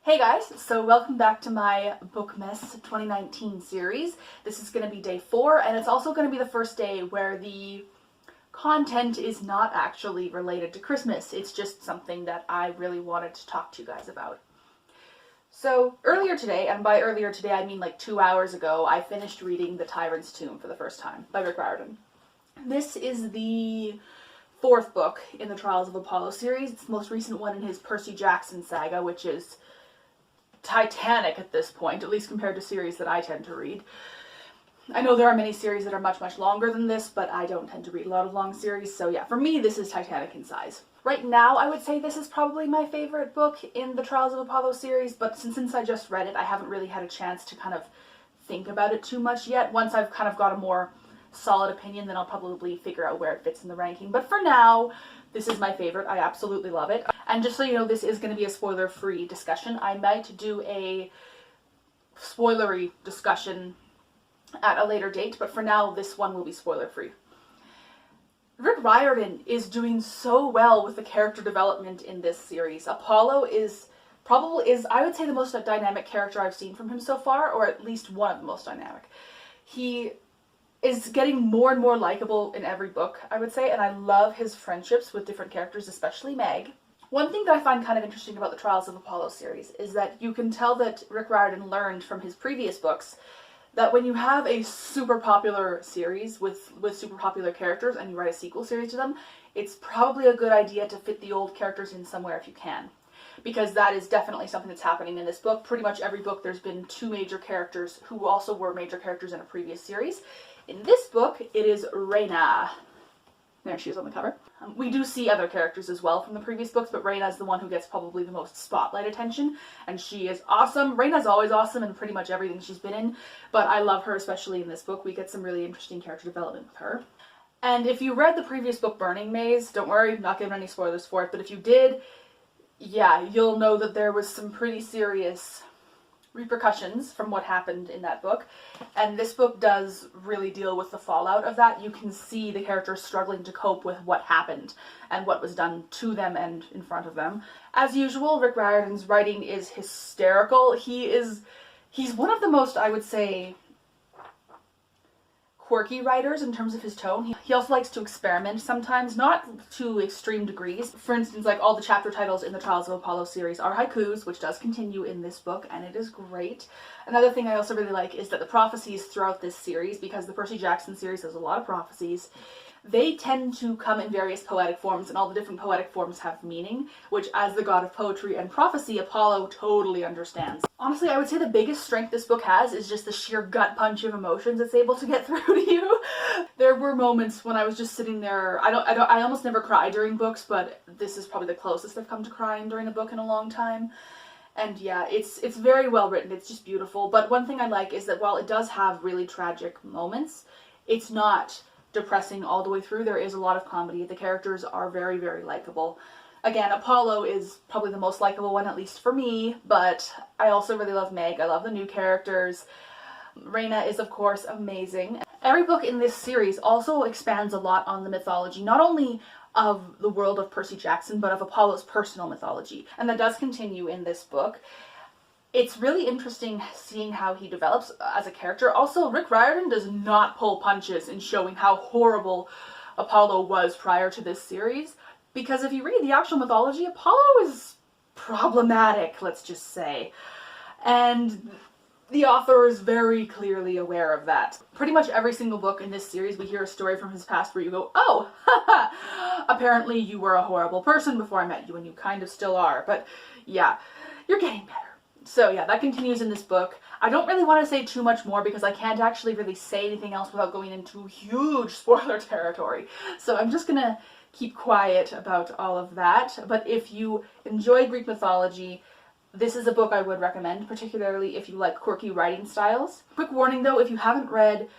Hey guys, so welcome back to my Bookmas 2019 series. This is going to be day 4, and it's also going to be the first day where the content is not actually related to Christmas. It's just something that I really wanted to talk to you guys about. So earlier today, and by earlier today I mean like 2 hours ago, I finished reading The Tyrant's Tomb for the first time by Riordan. This is the 4th book in the Trials of Apollo series. It's the most recent one in his Percy Jackson saga, which is titanic at this point, at least compared to series that I tend to read. I know there are many series that are much longer than this, but I don't tend to read a lot of long series, so yeah, for me this is titanic in size. Right now I would say this is probably my favorite book in the Trials of Apollo series, but since I just read it, I haven't really had a chance to kind of think about it too much yet. Once I've kind of got a more solid opinion, then I'll probably figure out where it fits in the ranking. But for now, this is my favorite. I absolutely love it. And just so you know, this is going to be a spoiler-free discussion. I might do a spoilery discussion at a later date, but for now, this one will be spoiler-free. Riordan is doing so well with the character development in this series. Apollo is I would say the most dynamic character I've seen from him so far, or at least one of the most dynamic. He is getting more and more likable in every book, I would say, and I love his friendships with different characters, especially Meg. One thing that I find kind of interesting about the Trials of Apollo series is that you can tell that Rick Riordan learned from his previous books that when you have a super popular series with super popular characters and you write a sequel series to them, it's probably a good idea to fit the old characters in somewhere if you can. Because that is definitely something that's happening in this book. Pretty much every book there's been 2 major characters who also were major characters in a previous series. In this book, it is Reyna. There she is on the cover. We do see other characters as well from the previous books, but Reyna is the one who gets probably the most spotlight attention, and she is awesome. Reyna's always awesome in pretty much everything she's been in, but I love her especially in this book. We get some really interesting character development with her. And if you read the previous book, Burning Maze, don't worry, I'm not giving any spoilers for it, but if you did, yeah, you'll know that there was some pretty serious repercussions from what happened in that book, and this book does really deal with the fallout of that. You can see the characters struggling to cope with what happened and what was done to them and in front of them. As usual, Rick Riordan's writing is hysterical. He's one of the most, I would say, quirky writers in terms of his tone. He also likes to experiment sometimes, not to extreme degrees. For instance, like all the chapter titles in the Trials of Apollo series are haikus, which does continue in this book, and it is great. Another thing I also really like is that the prophecies throughout this series, because the Percy Jackson series has a lot of prophecies, they tend to come in various poetic forms, and all the different poetic forms have meaning, which as the god of poetry and prophecy, Apollo totally understands. Honestly, I would say the biggest strength this book has is just the sheer gut punch of emotions it's able to get through to you. There were moments when I was just sitting there, I almost never cry during books, but this is probably the closest I've come to crying during a book in a long time. And yeah, it's very well written, it's just beautiful. But one thing I like is that while it does have really tragic moments, it's not depressing all the way through. There is a lot of comedy. The characters are very, very likable. Again, Apollo is probably the most likable one, at least for me, but I also really love Meg. I love the new characters. Reyna is, of course, amazing. Every book in this series also expands a lot on the mythology, not only of the world of Percy Jackson, but of Apollo's personal mythology. And that does continue in this book. It's really interesting seeing how he develops as a character. Also, Rick Riordan does not pull punches in showing how horrible Apollo was prior to this series. Because if you read the actual mythology, Apollo is problematic, let's just say. And the author is very clearly aware of that. Pretty much every single book in this series, we hear a story from his past where you go, oh, haha, apparently you were a horrible person before I met you, and you kind of still are. But yeah, you're getting better. So yeah, that continues in this book. I don't really want to say too much more because I can't actually really say anything else without going into huge spoiler territory. So I'm just gonna keep quiet about all of that. But if you enjoy Greek mythology, this is a book I would recommend, particularly if you like quirky writing styles. Quick warning though, if you haven't read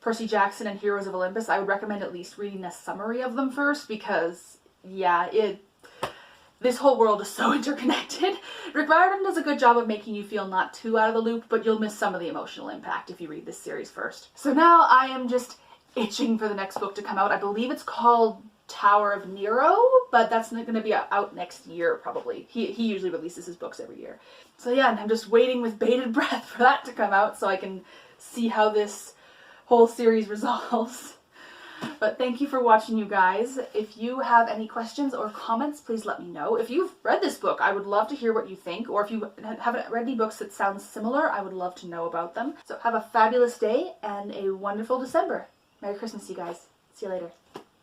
Percy Jackson and Heroes of Olympus, I would recommend at least reading a summary of them first because, yeah, this whole world is so interconnected. Rick Riordan does a good job of making you feel not too out of the loop, but you'll miss some of the emotional impact if you read this series first. So now I am just itching for the next book to come out. I believe it's called Tower of Nero, but that's not going to be out next year probably. He usually releases his books every year. So yeah, and I'm just waiting with bated breath for that to come out so I can see how this whole series resolves. But thank you for watching, you guys. If you have any questions or comments, please let me know. If you've read this book, I would love to hear what you think, or if you haven't read any books that sound similar, I would love to know about them. So have a fabulous day and a wonderful December. Merry Christmas, you guys. See you later.